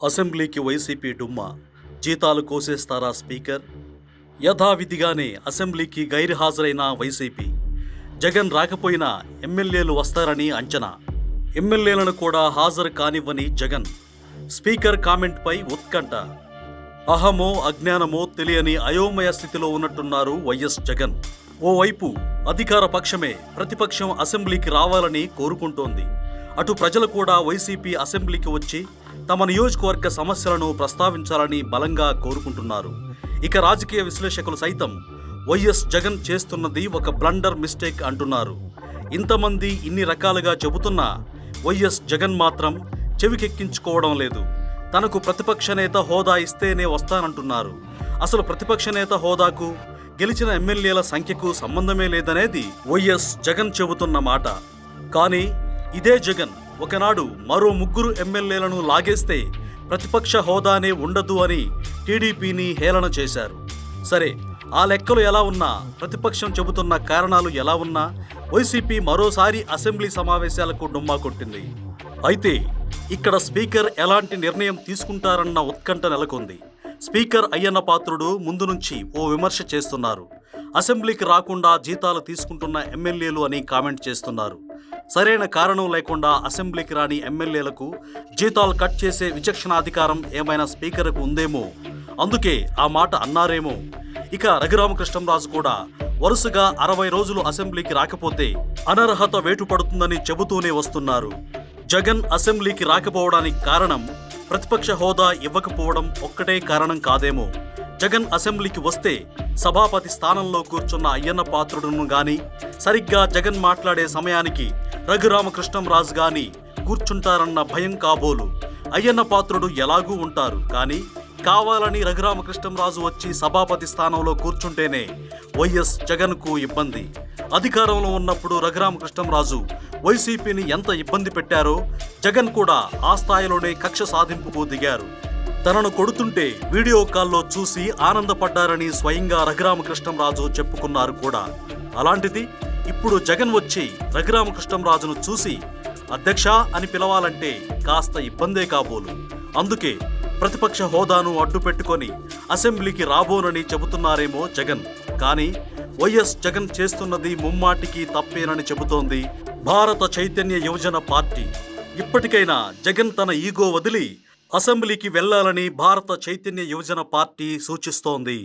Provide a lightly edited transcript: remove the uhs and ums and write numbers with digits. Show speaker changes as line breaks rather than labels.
అసెంబ్లీకి వైసీపీ డుమ్మా, జీతాలు కోసేస్తారా స్పీకర్? యథావిధిగానే అసెంబ్లీకి గైర్హాజరైన వైసీపీ. జగన్ రాకపోయినా ఎమ్మెల్యేలు వస్తారని అంచనా. ఎమ్మెల్యేలను కూడా హాజరు కానివ్వని జగన్. స్పీకర్ కామెంట్పై ఉత్కంఠ. అహమో అజ్ఞానమో తెలియని అయోమయ స్థితిలో ఉన్నట్టున్నారు వైఎస్ జగన్. ఓవైపు అధికార పక్షమే ప్రతిపక్షం అసెంబ్లీకి రావాలని కోరుకుంటోంది. అటు ప్రజలు కూడా వైసీపీ అసెంబ్లీకి వచ్చి తమ నియోజకవర్గ సమస్యలను ప్రస్తావించాలని బలంగా కోరుకుంటున్నారు. ఇక రాజకీయ విశ్లేషకులు సైతం వైఎస్ జగన్ చేస్తున్నది ఒక బ్లండర్ మిస్టేక్ అంటున్నారు. ఇంతమంది ఇన్ని రకాలుగా చెబుతున్నా వైఎస్ జగన్ మాత్రం చెవికెక్కించుకోవడం లేదు. తనకు ప్రతిపక్ష నేత హోదా ఇస్తేనే వస్తానంటున్నారు. అసలు ప్రతిపక్ష నేత హోదాకు గెలిచిన ఎమ్మెల్యేల సంఖ్యకు సంబంధమే లేదనేది వైఎస్ జగన్ చెబుతున్న మాట. కానీ ఇదే జగన్ ఒకనాడు మరో 3 ఎమ్మెల్యేలను లాగేస్తే ప్రతిపక్ష హోదానే ఉండదు అని టీడీపీని హేళన చేశారు. సరే, ఆ లెక్కలు ఎలా ఉన్నా, ప్రతిపక్షం చెబుతున్న కారణాలు ఎలా ఉన్నా వైసీపీ మరోసారి అసెంబ్లీ సమావేశాలకు డుమ్మా కొట్టింది. అయితే ఇక్కడ స్పీకర్ ఎలాంటి నిర్ణయం తీసుకుంటారన్న ఉత్కంఠ నెలకొంది. స్పీకర్ అయ్యన్న పాత్రుడు ముందు నుంచి ఓ విమర్శ చేస్తున్నారు. అసెంబ్లీకి రాకుండా జీతాలు తీసుకుంటున్న ఎమ్మెల్యేలు అని కామెంట్ చేస్తున్నారు. సరైన కారణం లేకుండా అసెంబ్లీకి రాని ఎమ్మెల్యేలకు జీతాలు కట్ చేసే విచక్షణాధికారం ఏమైనా స్పీకర్కు ఉందేమో, అందుకే ఆ మాట అన్నారేమో. ఇక రఘురామకృష్ణంరాజు కూడా వరుసగా 60 రోజులు అసెంబ్లీకి రాకపోతే అనర్హత వేటు పడుతుందని చెబుతూనే వస్తున్నారు. జగన్ అసెంబ్లీకి రాకపోవడానికి కారణం ప్రతిపక్ష హోదా ఇవ్వకపోవడం ఒక్కటే కారణం కాదేమో. జగన్ అసెంబ్లీకి వస్తే సభాపతి స్థానంలో కూర్చున్న అయ్యన్న పాత్రుడును గాని, సరిగ్గా జగన్ మాట్లాడే సమయానికి రఘురామకృష్ణంరాజు గాని కూర్చుంటారన్న భయం కాబోలు. అయ్యన్న పాత్రుడు ఎలాగూ ఉంటారు, కానీ కావాలని రఘురామకృష్ణంరాజు వచ్చి సభాపతి స్థానంలో కూర్చుంటేనే వైఎస్ జగన్కు ఇబ్బంది. అధికారంలో ఉన్నప్పుడు రఘురామకృష్ణంరాజు వైసీపీని ఎంత ఇబ్బంది పెట్టారో జగన్ కూడా ఆ స్థాయిలోనే కక్ష సాధింపుకు దిగారు. తనను కొడుతుంటే వీడియో కాల్లో చూసి ఆనందపడ్డారని స్వయంగా రఘురామకృష్ణంరాజు చెప్పుకున్నారు కూడా. అలాంటిది ఇప్పుడు జగన్ వచ్చి రఘురామకృష్ణంరాజును చూసి అధ్యక్ష అని పిలవాలంటే కాస్త ఇబ్బందే కాబోలు. అందుకే ప్రతిపక్ష హోదాను అడ్డుపెట్టుకొని అసెంబ్లీకి రాబోనని చెబుతున్నారేమో జగన్. కానీ వైఎస్ జగన్ చేస్తున్నది ముమ్మాటికి తప్పేనని చెబుతోంది భారత చైతన్య యువజన పార్టీ. ఇప్పటికైనా జగన్ తన ఈగో వదిలి అసెంబ్లీకి వెళ్లాలని భారత చైతన్య యువజన పార్టీ సూచిస్తోంది.